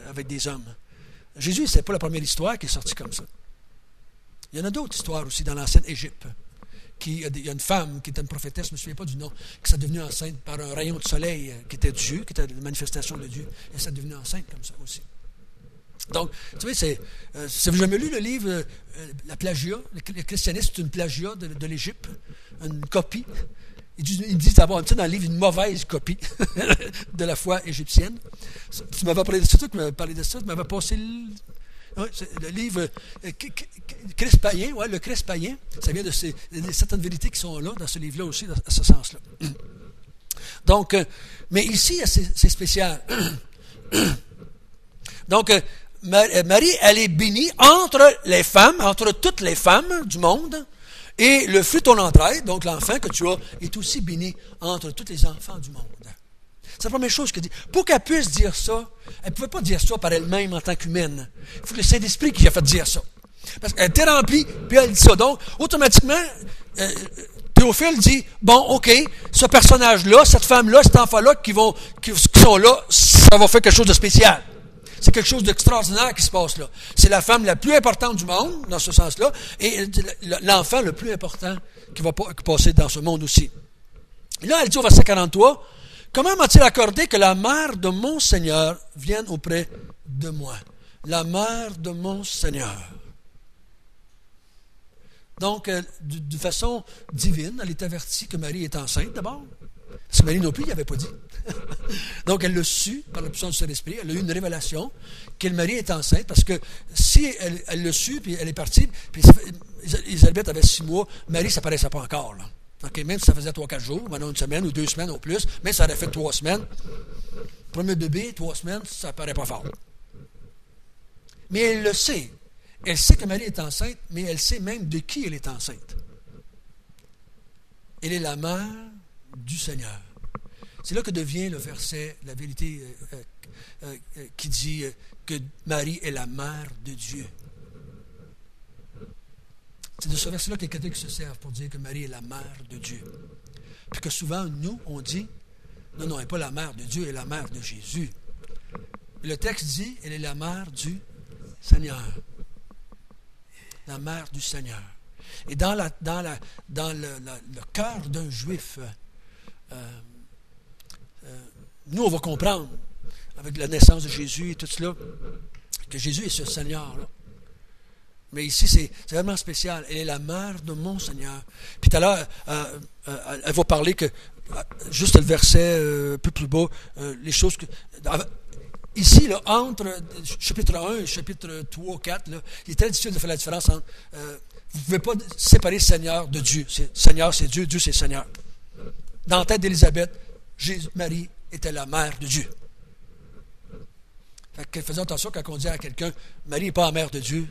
avec des hommes. Jésus, ce n'est pas la première histoire qui est sortie comme ça. Il y en a d'autres histoires aussi dans l'ancienne Égypte. Il y a une femme qui était une prophétesse, je ne me souviens pas du nom, qui s'est devenue enceinte par un rayon de soleil qui était Dieu, qui était la manifestation de Dieu. Elle s'est devenue enceinte comme ça aussi. Donc, tu sais, si vous avez jamais lu le livre La Plagia, le christianisme, c'est une plagia de l'Égypte, une copie. Il dit d'avoir dans le livre une mauvaise copie de la foi égyptienne. Tu m'avais parlé de ça, tu m'avais parlé de ça, tu m'avais passé le livre Christ païen, le Christ païen, ça vient de certaines vérités qui sont là, dans ce livre-là aussi, dans ce sens-là. Donc, mais ici, c'est spécial. Donc, Marie, elle est bénie entre les femmes, entre toutes les femmes du monde, et le fruit de ton entraille, donc l'enfant que tu as, est aussi béni entre tous les enfants du monde. C'est la première chose qu'elle dit. Pour qu'elle puisse dire ça, elle ne pouvait pas dire ça par elle-même en tant qu'humaine. Il faut que le Saint-Esprit qui a fait dire ça. Parce qu'elle était remplie, puis elle dit ça. Donc, automatiquement, Théophile dit, bon, OK, ce personnage-là, cette femme-là, cet enfant-là qui sont là, ça va faire quelque chose de spécial. C'est quelque chose d'extraordinaire qui se passe là. C'est la femme la plus importante du monde, dans ce sens-là, et l'enfant le plus important qui va passer dans ce monde aussi. Et là, elle dit au verset 43, « Comment m'a-t-il accordé que la mère de mon Seigneur vienne auprès de moi? » La mère de mon Seigneur. Donc, de façon divine, elle est avertie que Marie est enceinte d'abord. Parce que Marie non plus, il n'avait pas dit. Donc, elle l'a su par la puissance du Saint-Esprit. Elle a eu une révélation que Marie est enceinte parce que si elle l'a su, puis elle est partie, puis Élisabeth avait 6 mois, Marie, ça ne paraissait pas encore. Là. Okay, même si ça faisait 3-4 jours, maintenant une semaine ou 2 semaines au plus, même si ça aurait fait 3 semaines, premier bébé, 3 semaines, ça ne paraît pas fort. Mais elle le sait. Elle sait que Marie est enceinte, mais elle sait même de qui elle est enceinte. Elle est la mère du Seigneur. C'est là que devient le verset, la vérité qui dit que Marie est la mère de Dieu. C'est de ce verset-là que les catholiques se servent pour dire que Marie est la mère de Dieu. Puis que souvent, nous, on dit, non, elle n'est pas la mère de Dieu, elle est la mère de Jésus. Et le texte dit, elle est la mère du Seigneur. La mère du Seigneur. Et dans le cœur d'un juif, nous, on va comprendre, avec la naissance de Jésus et tout cela, que Jésus est ce Seigneur-là. Mais ici, c'est vraiment spécial. Elle est la mère de mon Seigneur. Puis tout à l'heure, elle va parler que, juste le verset un peu plus bas, les choses que... Ici, là, entre chapitre 1 et chapitre 3, 4, là, il est très difficile de faire la différence entre... vous ne pouvez pas séparer Seigneur de Dieu. Seigneur, c'est Dieu, Dieu, c'est Seigneur. Dans la tête d'Élisabeth, Marie était la mère de Dieu. Fait qu'elle faisait attention quand on dit à quelqu'un, Marie n'est pas la mère de Dieu.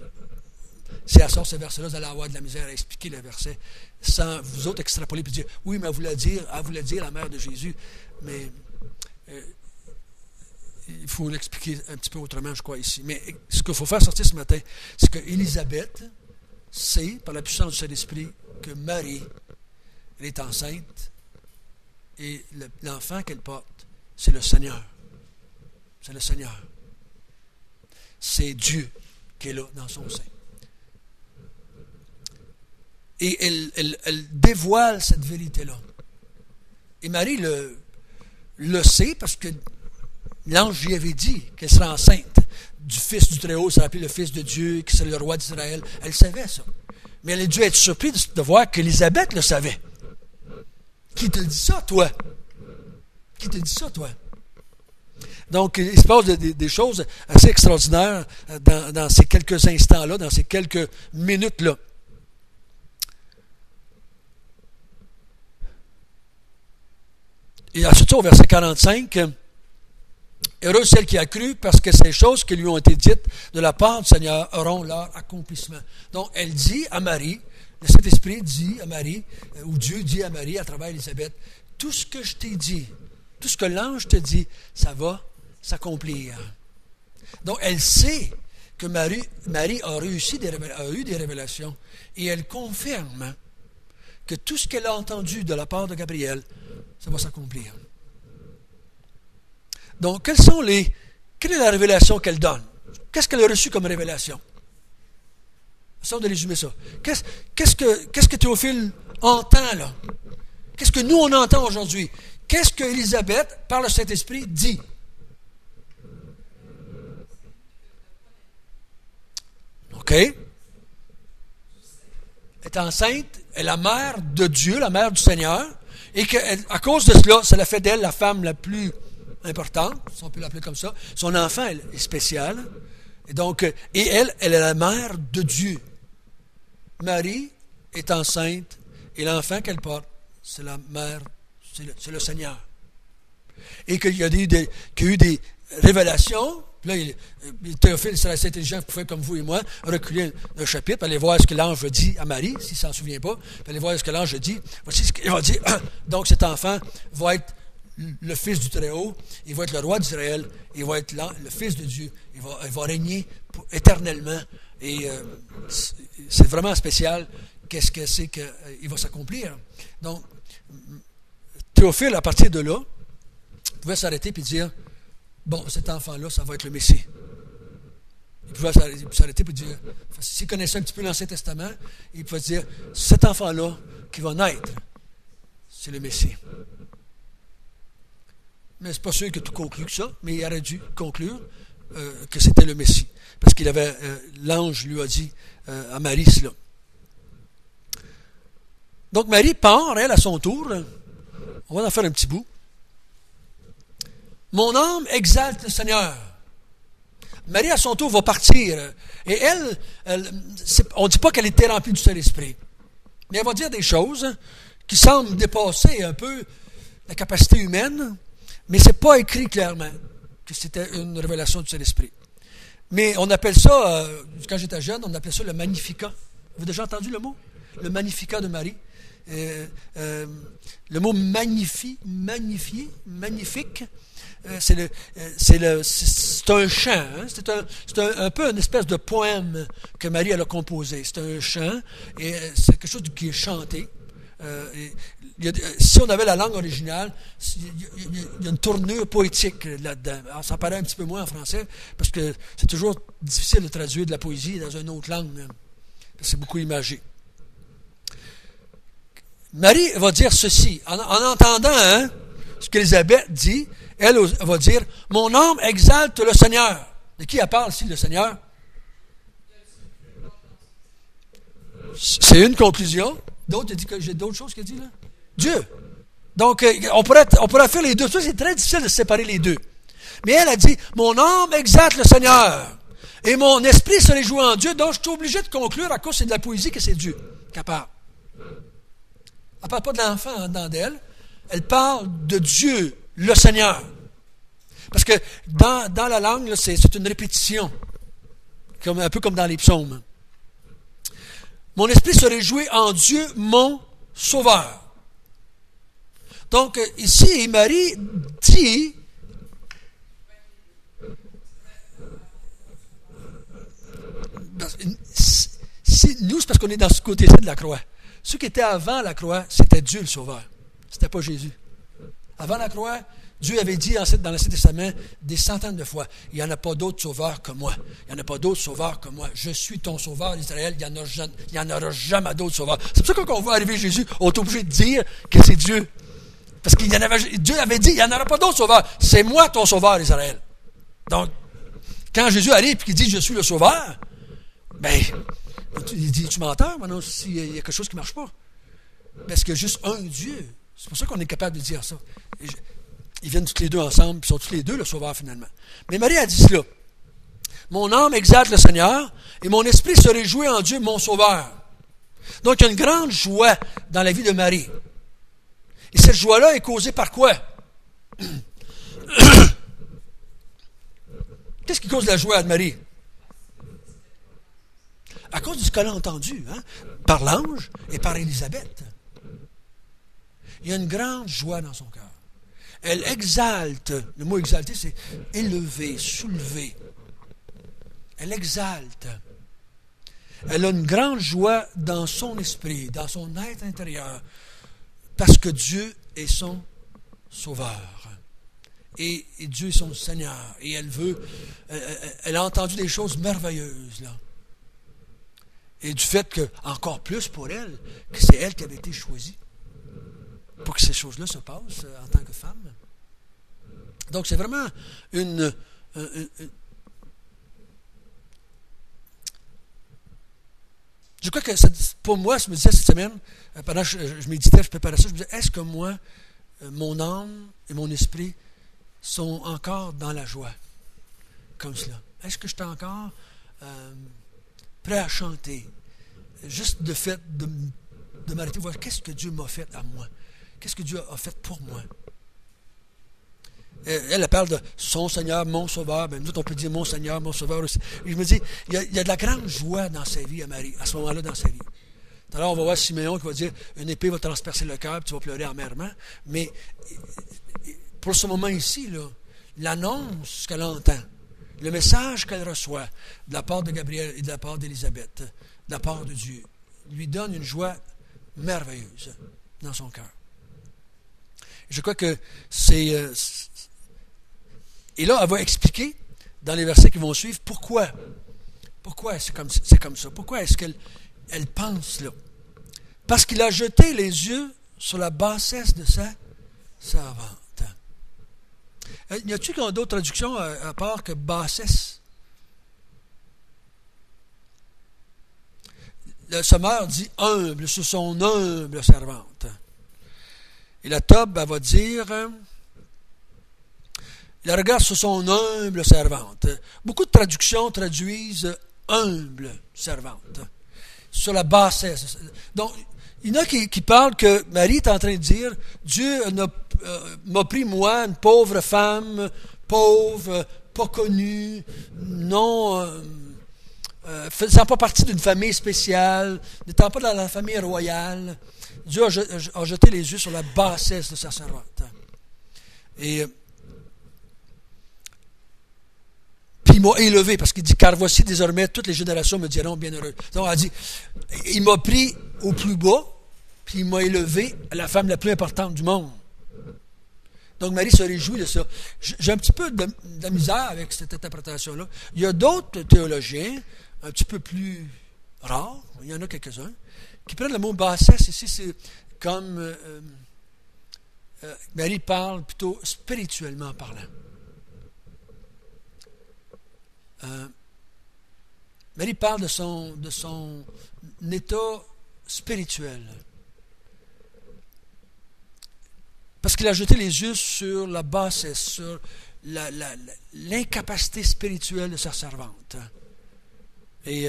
Si elle sort ce verset-là, vous allez avoir de la misère à expliquer le verset sans vous autres extrapoler et dire, oui, mais elle voulait dire la mère de Jésus. Mais il faut l'expliquer un petit peu autrement, je crois, ici. Mais ce qu'il faut faire sortir ce matin, c'est qu'Élisabeth sait, par la puissance du Saint-Esprit, que Marie, elle est enceinte et l'enfant qu'elle porte, c'est le Seigneur. C'est le Seigneur. C'est Dieu qui est là dans son sein. Et elle dévoile cette vérité-là. Et Marie le sait parce que l'ange lui avait dit qu'elle serait enceinte du Fils du Très-Haut, ça s'appelait le Fils de Dieu, qui serait le roi d'Israël. Elle savait ça. Mais elle a dû être surprise de voir qu'Élisabeth le savait. Qui te dit ça, toi? Qui te dit ça, toi? Donc, il se passe des choses assez extraordinaires dans ces quelques instants-là, dans ces quelques minutes-là. Et ensuite, au verset 45, « Heureuse celle qui a cru, parce que ces choses qui lui ont été dites de la part du Seigneur auront leur accomplissement. » Donc, elle dit à Marie, le Saint-Esprit dit à Marie, ou Dieu dit à Marie à travers Élisabeth, tout ce que je t'ai dit, tout ce que l'ange te dit, ça va s'accomplir. Donc, elle sait que Marie a eu des révélations, et elle confirme que tout ce qu'elle a entendu de la part de Gabriel, ça va s'accomplir. Donc, quelle est la révélation qu'elle donne? Qu'est-ce qu'elle a reçu comme révélation? Essayons de résumer ça. Qu'est-ce que Théophile entend là? Qu'est-ce que nous on entend aujourd'hui? Qu'est-ce que Élisabeth, par le Saint-Esprit, dit? OK? Elle est enceinte, elle est la mère de Dieu, la mère du Seigneur, et qu'à cause de cela, cela fait d'elle la femme la plus importante, si on peut l'appeler comme ça. Son enfant est spécial. Et donc, elle est la mère de Dieu. Marie est enceinte, et l'enfant qu'elle porte, c'est la mère, c'est le Seigneur. Et qu'il y a eu des révélations. Là, Théophile, c'est assez intelligent pour faire comme vous et moi, reculer un chapitre, aller voir ce que l'ange dit à Marie, s'il ne s'en souvient pas, aller voir ce que l'ange dit. Voici ce qu'il va dire. Donc, cet enfant va être le Fils du Très-Haut, il va être le roi d'Israël, il va être le Fils de Dieu, il va régner éternellement. Et c'est vraiment spécial qu'est-ce que c'est qu'il va s'accomplir. Donc, Théophile, à partir de là, pouvait s'arrêter et dire, bon, cet enfant-là, ça va être le Messie. Il pouvait s'arrêter et dire, s'il connaissait un petit peu l'Ancien Testament, il pouvait dire, cet enfant-là qui va naître, c'est le Messie. Mais c'est pas sûr que tout conclut que ça, mais il aurait dû conclure que c'était le Messie. Parce qu'il avait, l'ange lui a dit à Marie cela. Donc Marie part, elle, à son tour. On va en faire un petit bout. Mon âme exalte le Seigneur. Marie, à son tour, va partir. Et elle on ne dit pas qu'elle était remplie du Saint-Esprit. Mais elle va dire des choses qui semblent dépasser un peu la capacité humaine, mais ce n'est pas écrit clairement que c'était une révélation du Saint-Esprit. Mais on appelle ça, quand j'étais jeune, on appelait ça le Magnificat. Vous avez déjà entendu le mot? Le Magnificat de Marie. Le mot magnifique, c'est un chant, hein? C'est un peu une espèce de poème que Marie elle a composé. C'est un chant et c'est quelque chose qui est chanté. Si on avait la langue originale, il y a une tournure poétique là-dedans. Alors, ça paraît un petit peu moins en français parce que c'est toujours difficile de traduire de la poésie dans une autre langue. C'est beaucoup imagé. Marie va dire ceci, en entendant ce qu'Élisabeth dit, elle va dire, mon âme exalte le Seigneur. De qui elle parle ici, le Seigneur? C'est une conclusion. D'autres, j'ai d'autres choses qu'elle dit là? Dieu. Donc, on pourrait faire les deux. Ça, c'est très difficile de séparer les deux. Mais elle a dit, mon âme exalte le Seigneur. Et mon esprit se réjouit en Dieu. Donc, je suis obligé de conclure, à cause c'est de la poésie, que c'est Dieu capable. Elle ne parle pas de l'enfant dans d'elle. Elle parle de Dieu, le Seigneur. Parce que dans la langue, là, c'est une répétition. Un peu comme dans les psaumes. Mon esprit se réjouit en Dieu, mon Sauveur. Donc, ici, Marie dit... Nous, c'est parce qu'on est dans ce côté-ci de la croix. Ceux qui étaient avant la croix, c'était Dieu le Sauveur. C'était pas Jésus. Avant la croix, Dieu avait dit dans l'Ancien Testament des centaines de fois, il n'y en a pas d'autre sauveur que moi. Il n'y en a pas d'autre sauveur que moi. Je suis ton sauveur, Israël. Il n'y en aura jamais d'autre sauveur. C'est pour ça que quand on voit arriver Jésus, on est obligé de dire que c'est Dieu. Parce que Dieu avait dit, il n'y en aura pas d'autre sauveur. C'est moi ton sauveur, Israël. Donc, quand Jésus arrive et qu'il dit, je suis le sauveur, ben, il dit, tu menteur, maintenant, s'il y a quelque chose qui ne marche pas. Parce qu'il y a juste un Dieu. C'est pour ça qu'on est capable de dire ça. Ils viennent tous les deux ensemble, puis sont tous les deux le sauveur finalement. Mais Marie a dit cela. Mon âme exalte le Seigneur, et mon esprit se réjouit en Dieu, mon sauveur. Donc, il y a une grande joie dans la vie de Marie. Et cette joie-là est causée par quoi? Qu'est-ce qui cause la joie de Marie? À cause de ce qu'elle a entendu, par l'ange et par Élisabeth. Il y a une grande joie dans son cœur. Elle exalte. Le mot exalter, c'est élever, soulever. Elle exalte. Elle a une grande joie dans son esprit, dans son être intérieur, parce que Dieu est son sauveur. Et Dieu est son Seigneur. Et elle a entendu des choses merveilleuses, là. Et du fait que, encore plus pour elle, que c'est elle qui avait été choisie pour que ces choses-là se passent en tant que femme. Donc, c'est vraiment une je crois que pour moi, je me disais cette semaine, pendant que je méditais, je préparais ça, je me disais, est-ce que moi, mon âme et mon esprit sont encore dans la joie, comme cela? Est-ce que je suis encore prêt à chanter? Juste de fait de m'arrêter, voir qu'est-ce que Dieu m'a fait à moi? Qu'est-ce que Dieu a fait pour moi? Elle parle de son Seigneur, mon Sauveur. Ben, nous autres, on peut dire mon Seigneur, mon Sauveur aussi. Et je me dis, il y a de la grande joie dans sa vie à Marie, à ce moment-là dans sa vie. Tout à l'heure, on va voir Siméon qui va dire, une épée va transpercer le cœur, puis tu vas pleurer amèrement. Mais pour ce moment ici, là, l'annonce qu'elle entend, le message qu'elle reçoit de la part de Gabriel et de la part d'Élisabeth, de la part de Dieu, lui donne une joie merveilleuse dans son cœur. Je crois que c'est... Et là, elle va expliquer, dans les versets qui vont suivre, pourquoi c'est comme ça. Pourquoi est-ce qu'elle pense là? Parce qu'il a jeté les yeux sur la bassesse de sa servante. Y a-t-il d'autres traductions à part que bassesse? Le Sommeur dit humble, sur son humble servante. Et la Tob, elle va dire... Il regarde sur son humble servante. Beaucoup de traductions traduisent humble servante. Sur la bassesse. Donc, il y en a qui parlent que Marie est en train de dire, Dieu m'a pris moi, une pauvre femme, pauvre, pas connue, non, faisant pas partie d'une famille spéciale, n'étant pas dans la famille royale. Dieu a jeté les yeux sur la bassesse de sa servante. Et puis il m'a élevé, parce qu'il dit, car voici désormais toutes les générations me diront bienheureux. Donc elle dit, il m'a pris au plus bas, puis il m'a élevé à la femme la plus importante du monde. Donc Marie se réjouit de ça. J'ai un petit peu de la misère avec cette interprétation-là. Il y a d'autres théologiens, un petit peu plus rares, il y en a quelques-uns, qui prennent le mot bassesse ici, c'est comme Marie parle plutôt spirituellement parlant. Marie parle de son état spirituel. Parce qu'il a jeté les yeux sur la bassesse, sur l'incapacité spirituelle de sa servante. Et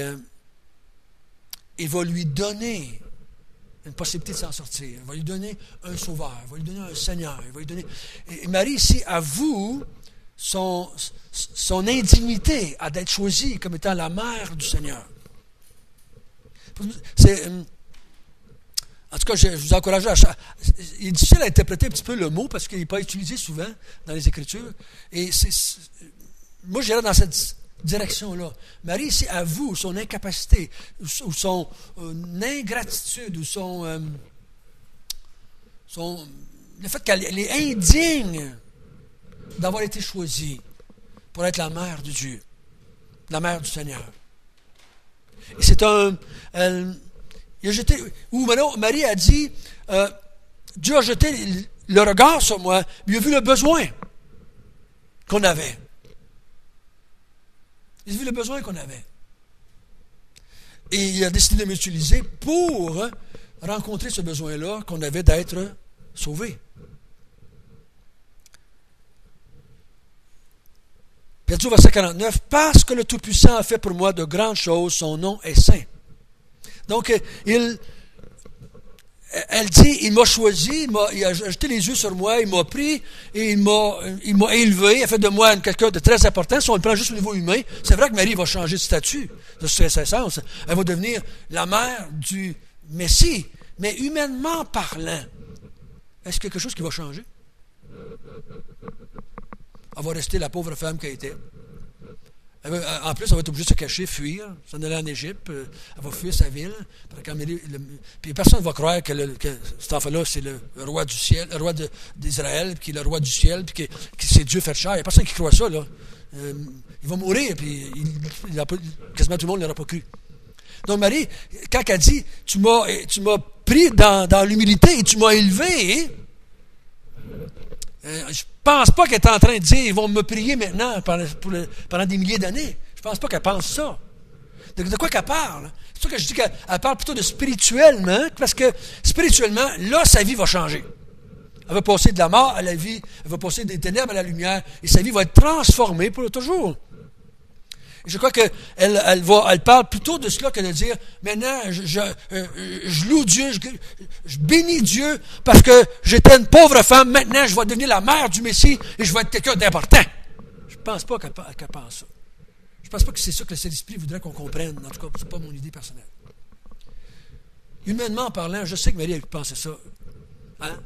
il va lui donner une possibilité de s'en sortir. Il va lui donner un sauveur, il va lui donner un Seigneur. Il va lui donner... Et Marie ici avoue son indignité à d'être choisie comme étant la mère du Seigneur. En tout cas, je vous encourage il est difficile à interpréter un petit peu le mot parce qu'il n'est pas utilisé souvent dans les Écritures. Et moi, j'irais dans cette direction-là. Marie ici avoue son incapacité, ou son ingratitude, ou le fait qu'elle est indigne d'avoir été choisie pour être la mère de Dieu, la mère du Seigneur. Et c'est il a jeté, ou Marie a dit, Dieu a jeté le regard sur moi, mais il a vu le besoin qu'on avait. Il a vu le besoin qu'on avait. Et il a décidé de m'utiliser pour rencontrer ce besoin-là qu'on avait d'être sauvé. Puis elle dit au verset 49, « Parce que le Tout-Puissant a fait pour moi de grandes choses, son nom est saint. » Donc, elle elle dit, il m'a choisi, il a jeté les yeux sur moi, il m'a pris et il m'a élevé, il a fait de moi quelqu'un de très important. Si on le prend juste au niveau humain, c'est vrai que Marie va changer de statut, de ses sens. Elle va devenir la mère du Messie. Mais humainement parlant, est-ce quelque chose qui va changer? Elle va rester la pauvre femme qu'elle était. En plus, elle va être obligée de se cacher, fuir, s'en aller en Égypte, elle va fuir sa ville. Puis personne ne va croire que cet enfant-là, c'est le roi du ciel, le roi d'Israël, qui est le roi du ciel, puis que c'est Dieu fait chair. Il n'y a personne qui croit ça, là. Il va mourir, puis quasiment tout le monde ne l'aura pas cru. Donc Marie, quand elle dit, tu m'as pris dans l'humilité et tu m'as élevé, je pense pas qu'elle est en train de dire, ils vont me prier maintenant pendant des milliers d'années. Je pense pas qu'elle pense ça. De quoi qu'elle parle? C'est pour ça que je dis qu'elle parle plutôt de spirituellement, parce que spirituellement, là, sa vie va changer. Elle va passer de la mort à la vie, elle va passer des ténèbres à la lumière, et sa vie va être transformée pour toujours. Et je crois qu'elle parle plutôt de cela que de dire, maintenant, je loue Dieu, je bénis Dieu, parce que j'étais une pauvre femme, maintenant je vais devenir la mère du Messie, et je vais être quelqu'un d'important. Je ne pense pas qu'elle pense ça. Je ne pense pas que c'est ça que le Saint-Esprit voudrait qu'on comprenne. En tout cas, ce n'est pas mon idée personnelle. Humainement parlant, je sais que Marie a pensé ça. Hein?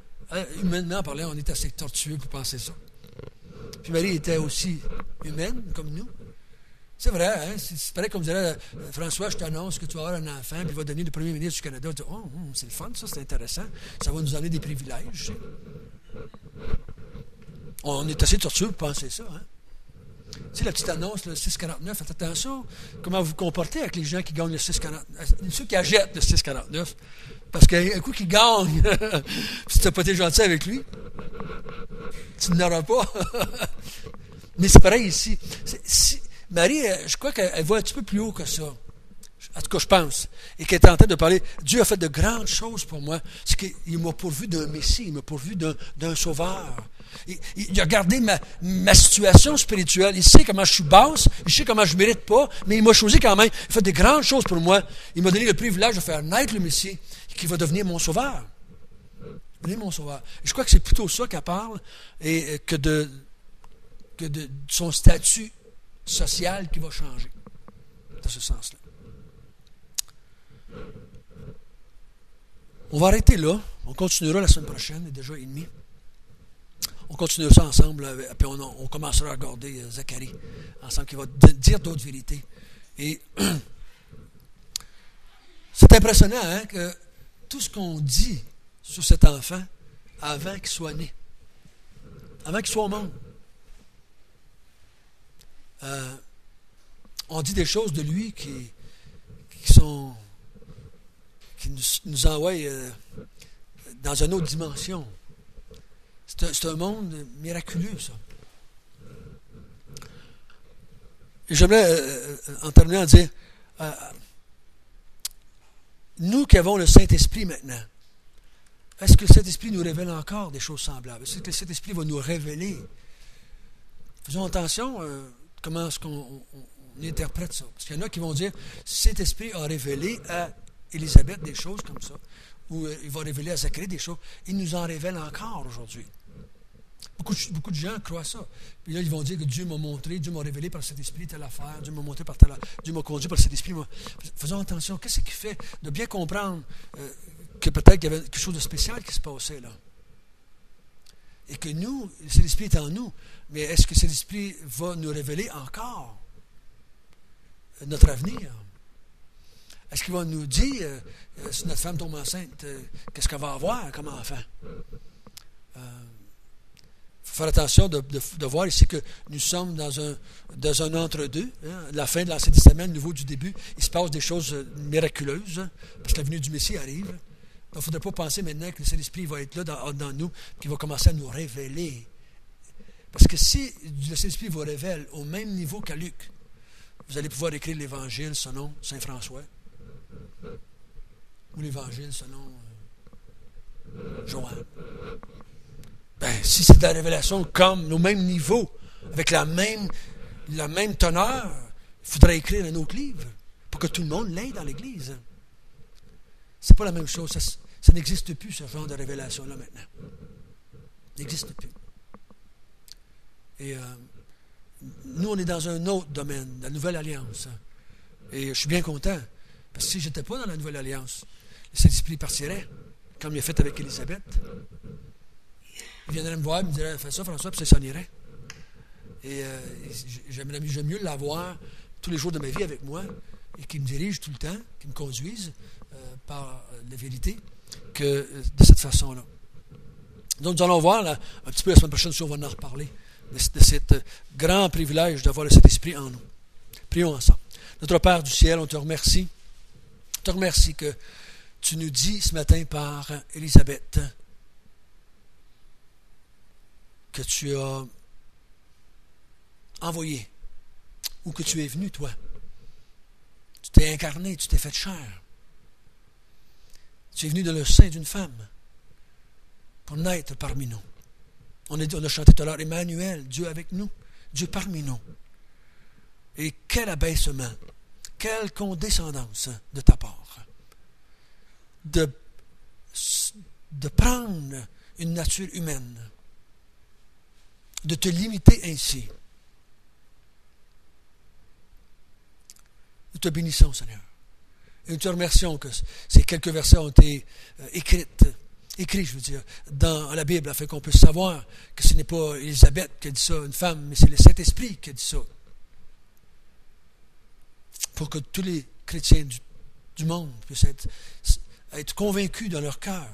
Humainement parlant, on est assez tortueux pour penser ça. Puis Marie était aussi humaine, comme nous. C'est vrai, hein? C'est pareil comme dirait François, je t'annonce que tu vas avoir un enfant, puis il va devenir le premier ministre du Canada. Tu dis, oh, c'est le fun, ça, c'est intéressant. Ça va nous donner des privilèges. On est assez tortueux pour penser ça. Hein? Tu sais, la petite annonce, le 6,49, faites attention comment vous vous comportez avec les gens qui gagnent le 6,49. Ceux qui achètent le 6,49. Parce qu'un coup qu'ils gagnent, si tu n'as pas été gentil avec lui, tu n'auras pas. Mais c'est pareil ici. Marie, je crois qu'elle va un petit peu plus haut que ça. En tout cas, je pense. Et qu'elle est en train de parler. Dieu a fait de grandes choses pour moi. C'est qu'il m'a pourvu d'un Messie, il m'a pourvu d'un sauveur. Il a regardé ma situation spirituelle. Il sait comment je suis basse, il sait comment je ne mérite pas, mais il m'a choisi quand même. Il a fait de grandes choses pour moi. Il m'a donné le privilège de faire naître le Messie, qui va devenir mon sauveur. Devenir mon sauveur. Et je crois que c'est plutôt ça qu'elle parle, et que de son statut social qui va changer, dans ce sens-là. On va arrêter là. On continuera la semaine prochaine, il est déjà 1h30. On continuera ça ensemble, puis on commencera à regarder Zacharie ensemble, qui va dire d'autres vérités. Et c'est impressionnant, hein, que tout ce qu'on dit sur cet enfant avant qu'il soit né, avant qu'il soit au monde, on dit des choses de lui qui nous envoient dans une autre dimension. C'est un monde miraculeux, ça. Et j'aimerais, en terminant, dire, nous qui avons le Saint-Esprit maintenant, est-ce que le Saint-Esprit nous révèle encore des choses semblables? Est-ce que le Saint-Esprit va nous révéler? Faisons attention comment est-ce qu'on interprète ça. Parce qu'il y en a qui vont dire, Saint-Esprit a révélé à Élisabeth des choses comme ça, ou il va révéler à Zacharie des choses. Il nous en révèle encore aujourd'hui. Beaucoup de gens croient ça. Puis là, ils vont dire que Dieu m'a montré, Dieu m'a révélé par cet esprit telle affaire, Dieu m'a montré par telle affaire, Dieu m'a conduit par cet esprit. Faisons attention. Qu'est-ce qui fait de bien comprendre que peut-être qu'il y avait quelque chose de spécial qui se passait là? Et que nous, cet esprit est en nous. Mais est-ce que cet esprit va nous révéler encore notre avenir? Est-ce qu'il va nous dire, si notre femme tombe enceinte, qu'est-ce qu'elle va avoir comme enfant? Il faut faire attention de voir ici que nous sommes dans un entre-deux. Hein, la fin de l'Ancien Testament, le nouveau du début, il se passe des choses miraculeuses, hein, parce que la venue du Messie arrive. Donc, il ne faudrait pas penser maintenant que le Saint-Esprit va être là dans nous, qu'il va commencer à nous révéler. Parce que si le Saint-Esprit vous révèle au même niveau qu'à Luc, vous allez pouvoir écrire l'Évangile selon Saint François, ou l'Évangile selon Joanne. Ben, si c'est de la révélation comme au même niveau, avec la même teneur, il faudrait écrire un autre livre pour que tout le monde l'ait dans l'Église. C'est pas la même chose. Ça n'existe plus, ce genre de révélation-là, maintenant. Ça n'existe plus. Et nous, on est dans un autre domaine, la Nouvelle Alliance. Et je suis bien content, parce que si je n'étais pas dans la Nouvelle Alliance, le Saint-Esprit partirait, comme il a fait avec Élisabeth. Il viendrait me voir, il me dirait, fais ça, François, puis ça s'en irait. Et j'aime mieux l'avoir tous les jours de ma vie avec moi, et qui me dirige tout le temps, qui me conduise par la vérité, que de cette façon-là. Donc, nous allons voir, là, un petit peu la semaine prochaine, si on va en reparler, de ce grand privilège d'avoir le Saint-Esprit en nous. Prions ensemble. Notre Père du ciel, on te remercie. On te remercie que tu nous dis ce matin par Élisabeth que tu as envoyé, ou que tu es venu, toi. Tu t'es incarné, tu t'es fait chair. Tu es venu dans le sein d'une femme pour naître parmi nous. On a chanté tout à l'heure, Emmanuel, Dieu avec nous, Dieu parmi nous. Et quel abaissement, quelle condescendance de ta part. De prendre une nature humaine, de te limiter ainsi. Nous te bénissons, Seigneur. Et nous te remercions que ces quelques versets ont été écrits, je veux dire, dans la Bible, afin qu'on puisse savoir que ce n'est pas Élisabeth qui a dit ça, une femme, mais c'est le Saint-Esprit qui a dit ça. Pour que tous les chrétiens du monde puissent être convaincus dans leur cœur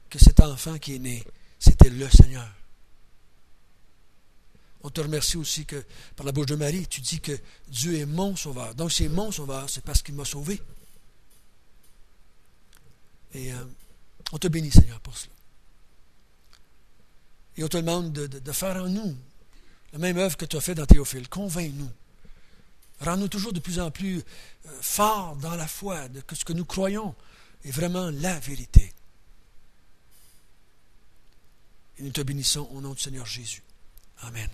que cet enfant qui est né, c'était le Seigneur. On te remercie aussi que, par la bouche de Marie, tu dis que Dieu est mon sauveur. Donc, c'est mon sauveur, c'est parce qu'il m'a sauvé. Et on te bénit, Seigneur, pour cela. Et on te demande de faire en nous la même œuvre que tu as fait dans Théophile. Convainc-nous. Rends-nous toujours de plus en plus forts dans la foi, que ce que nous croyons est vraiment la vérité. Et nous te bénissons au nom du Seigneur Jésus. Amen.